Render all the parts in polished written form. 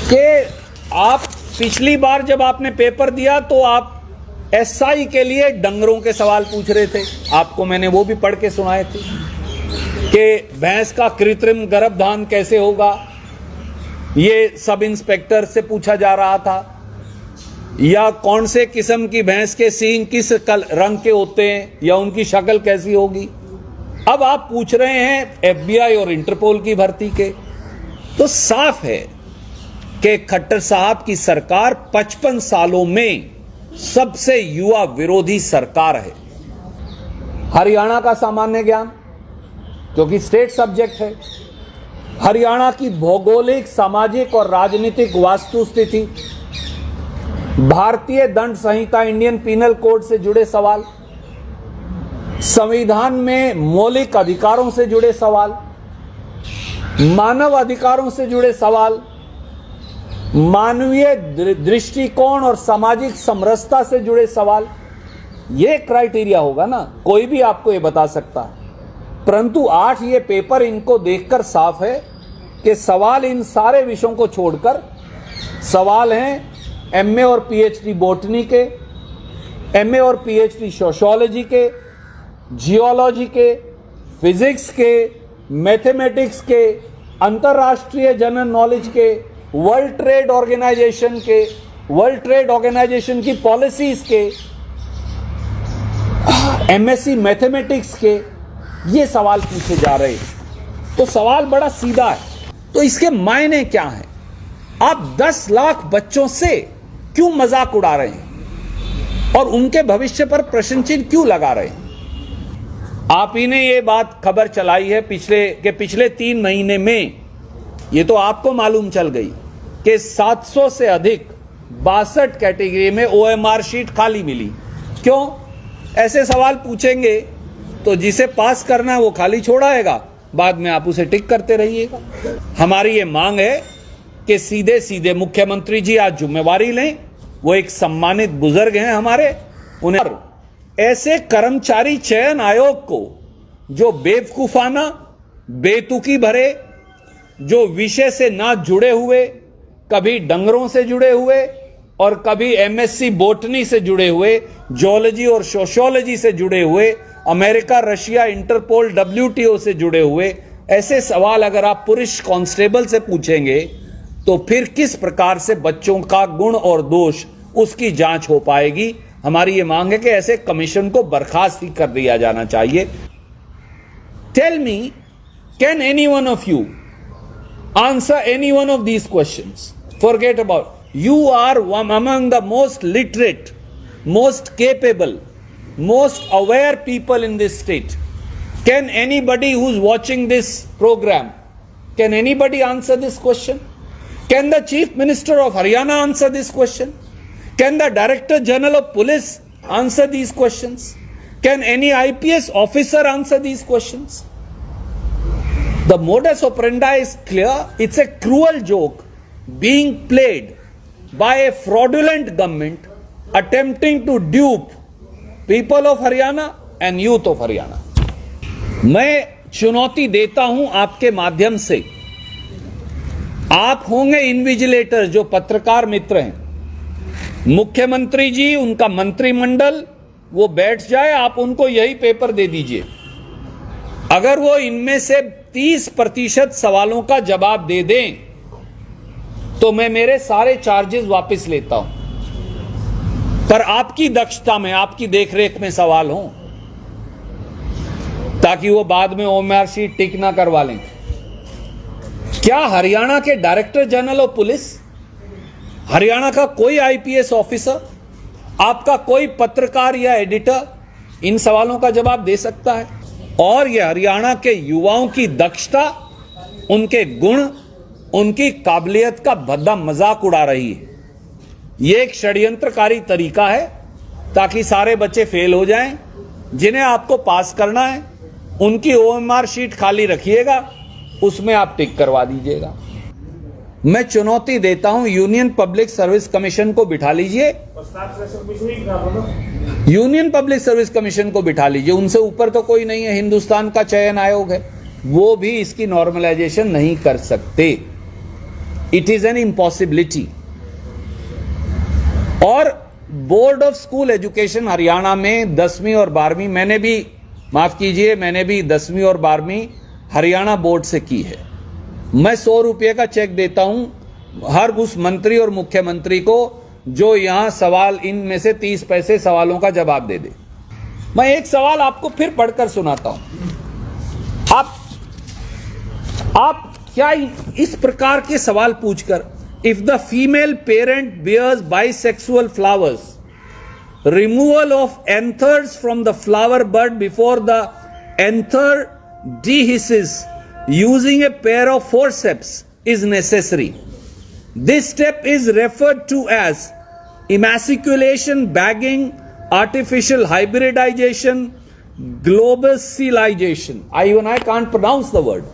कि आप पिछली बार जब आपने पेपर दिया तो आप एसआई के लिए डंगरों के सवाल पूछ रहे थे। आपको मैंने वो भी पढ़ के सुनाए थे कि भैंस का कृत्रिम गर्भधान कैसे होगा, ये सब इंस्पेक्टर से पूछा जा रहा था। या कौन से किस्म की भैंस के सींग किस रंग के होते हैं या उनकी शक्ल कैसी होगी। अब आप पूछ रहे हैं एफबीआई और इंटरपोल की भर्ती के। तो साफ है कि खट्टर साहब की सरकार 55 सालों में सबसे युवा विरोधी सरकार है। हरियाणा का सामान्य ज्ञान, क्योंकि स्टेट सब्जेक्ट है, हरियाणा की भौगोलिक, सामाजिक और राजनीतिक वास्तुस्थिति, भारतीय दंड संहिता, इंडियन पीनल कोड से जुड़े सवाल, संविधान में मौलिक अधिकारों से जुड़े सवाल, मानव अधिकारों से जुड़े सवाल, मानवीय दृष्टिकोण और सामाजिक समरसता से जुड़े सवाल, ये क्राइटेरिया होगा ना। कोई भी आपको ये बता सकता है। परंतु 8 ये पेपर इनको देखकर साफ है कि सवाल इन सारे विषयों को छोड़कर सवाल हैं एमए और पीएचडी बॉटनी के, एमए और पीएचडी सोशियोलॉजी के, जियोलॉजी के, फिजिक्स के, मैथमेटिक्स के, अंतर्राष्ट्रीय जनरल नॉलेज के, वर्ल्ड ट्रेड ऑर्गेनाइजेशन के, वर्ल्ड ट्रेड ऑर्गेनाइजेशन की पॉलिसीज के, एमएससी मैथमेटिक्स के, ये सवाल पूछे जा रहे हैं। तो सवाल बड़ा सीधा है। तो इसके मायने क्या हैं? आप 10 लाख बच्चों से क्यों मजाक उड़ा रहे हैं और उनके भविष्य पर प्रश्न चिन्ह क्यों लगा रहे हैं? आप ही ने ये बात खबर चलाई है पिछले 3 महीने में, ये तो आपको मालूम चल गई कि 700 से अधिक 62 कैटेगरी में ओएमआर शीट खाली मिली। क्यों? ऐसे सवाल पूछेंगे तो जिसे पास करना है वो खाली छोड़ाएगा, बाद में आप उसे टिक करते रहिएगा। हमारी ये मांग है कि सीधे सीधे मुख्यमंत्री जी आज जिम्मेवारी लें। वो एक सम्मानित बुजुर्ग हैं हमारे, उन्हें ऐसे कर्मचारी चयन आयोग को जो बेवकूफाना, बेतुकी भरे, जो विषय से ना जुड़े हुए, कभी डंगरों से जुड़े हुए और कभी एमएससी बॉटनी से जुड़े हुए, जियोलॉजी और सोशियोलॉजी से जुड़े हुए, अमेरिका, रशिया, इंटरपोल, डब्ल्यूटीओ से जुड़े हुए ऐसे सवाल अगर आप पुलिस कांस्टेबल से पूछेंगे तो फिर किस प्रकार से बच्चों का गुण और दोष उसकी जांच हो पाएगी? हमारी ये मांग है कि ऐसे कमीशन को बर्खास्त ही कर दिया जाना चाहिए। Tell me, can any one of you answer any one of these questions? Forget about, you are among the most literate, most capable, most aware people in this state. Can anybody who's watching this program, can anybody answer this question? Can the Chief Minister of Haryana answer this question? Can the Director General of Police answer these questions? Can any IPS officer answer these questions? The modus operandi is clear. It's a cruel joke being played by a fraudulent government attempting to dupe people of Haryana and youth of Haryana. मैं चुनौती देता हूं आपके माध्यम से, आप होंगे invigilator जो पत्रकार मित्र हैं, मुख्यमंत्री जी, उनका मंत्रिमंडल वो बैठ जाए, आप उनको यही पेपर दे दीजिए। अगर वो इनमें से 30% सवालों का जवाब दे दें तो मैं मेरे सारे चार्जेस वापस लेता हूं, पर आपकी दक्षता में, आपकी देखरेख में सवाल हों ताकि वो बाद में ओएमआर शीट टिक ना करवा लें। क्या हरियाणा के director general of police, Haryana का कोई आईपीएस ऑफिसर, आपका कोई पत्रकार या एडिटर इन सवालों का जवाब दे सकता है? और ये हरियाणा के युवाओं की दक्षता, उनके गुण, उनकी काबिलियत का भद्दा मजाक उड़ा रही है। ये एक षड्यंत्रकारी तरीका है ताकि सारे बच्चे फेल हो जाएं। जिन्हें आपको पास करना है उनकी ओएमआर शीट खाली रखिएगा, उसमें आप टिक करवा दीजिएगा। मैं चुनौती देता हूं, यूनियन पब्लिक सर्विस कमीशन को बिठा लीजिए, यूनियन पब्लिक सर्विस कमीशन को बिठा लीजिए। उनसे ऊपर तो कोई नहीं है, हिंदुस्तान का चयन आयोग है, वो भी इसकी नॉर्मलाइजेशन नहीं कर सकते। It is an impossibility. और board of school education Haryana में 10वीं और 12वीं, मैंने भी 10वीं और 12वीं हरियाणा बोर्ड से की है। मैं 100 रुपये का चेक देता हूं हर उस मंत्री और मुख्यमंत्री को जो यहां सवाल, इनमें से 30 पैसे सवालों का जवाब दे दे। मैं एक सवाल आपको फिर पढ़कर सुनाता हूं। आप क्या इस प्रकार के सवाल पूछकर, if the female parent bears bisexual flowers, removal of anthers from the flower bud before the anther dehisces using a pair of forceps is necessary. This step is referred to as emasculation, bagging, artificial hybridization, globalization. Even I can't pronounce the word.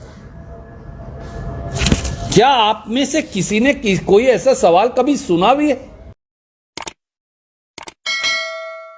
क्या आप में से किसी ने कोई ऐसा सवाल कभी सुना भी है?